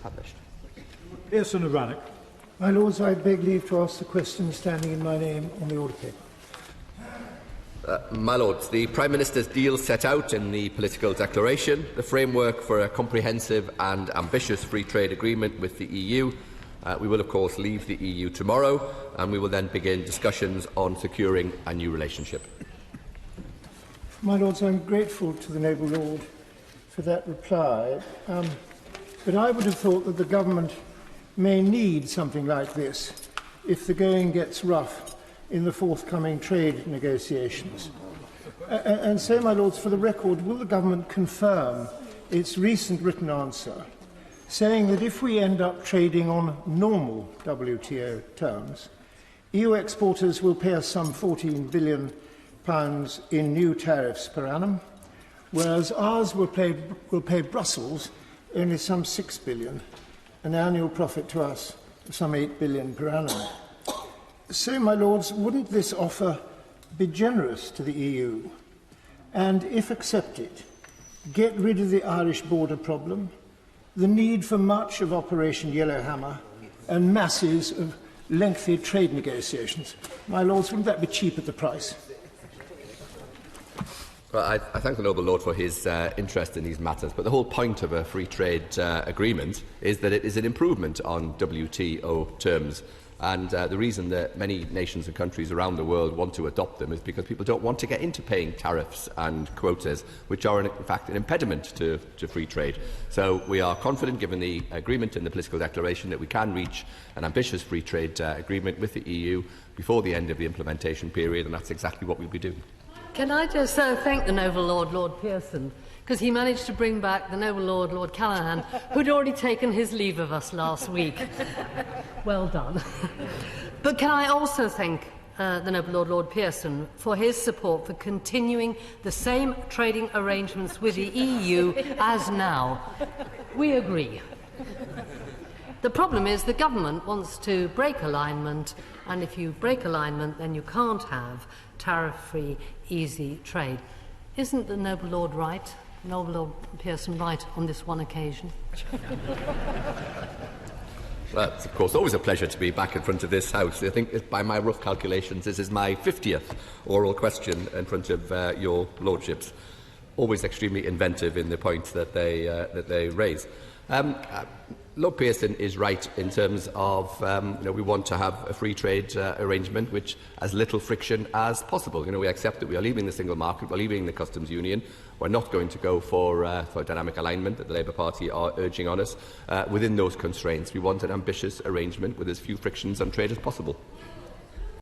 published. Pearson of Rannoch. My Lords, I beg leave to ask the question standing in my name on the order paper. My Lords, the Prime Minister's deal set out in the political declaration the framework for a comprehensive and ambitious free trade agreement with the EU. We will, of course, leave the EU tomorrow, and we will then begin discussions on securing a new relationship. My Lords, I'm grateful to the noble Lord for that reply, but I would have thought that the government may need something like this if the going gets rough in the forthcoming trade negotiations. And so, my Lords, for the record, will the government confirm its recent written answer, saying that if we end up trading on normal WTO terms, EU exporters will pay us some £14 billion in new tariffs per annum, whereas ours will pay Brussels only some £6 billion, an annual profit to us of some £8 billion per annum. So, my Lords, wouldn't this offer be generous to the EU and, if accepted, get rid of the Irish border problem, the need for much of Operation Yellowhammer and masses of lengthy trade negotiations? My Lords, wouldn't that be cheap at the price? Well, I thank the noble Lord for his interest in these matters, but the whole point of a free trade agreement is that it is an improvement on WTO terms. And the reason that many nations and countries around the world want to adopt them is because people don't want to get into paying tariffs and quotas, which are in fact an impediment to free trade. So we are confident, given the agreement in the political declaration, that we can reach an ambitious free trade agreement with the EU before the end of the implementation period, and that's exactly what we'll be doing. Can I just thank the noble Lord, Lord Pearson, because he managed to bring back the noble Lord, Lord Callaghan, who'd already taken his leave of us last week. Well done. But can I also thank the noble Lord, Lord Pearson, for his support for continuing the same trading arrangements with the EU as now. We agree. The problem is the government wants to break alignment, and if you break alignment, then you can't have tariff-free, easy trade. Isn't the noble Lord right? Noble Lord Pearson right on this one occasion? Well, it's, of course, always a pleasure to be back in front of this House. I think, by my rough calculations, this is my 50th oral question in front of your Lordships. Always extremely inventive in the points that they raise. Lord Pearson is right in terms of we want to have a free trade arrangement which has little friction as possible. We accept that we are leaving the single market, we're leaving the customs union. We're not going to go for dynamic alignment that the Labour Party are urging on us. Within those constraints, we want an ambitious arrangement with as few frictions on trade as possible.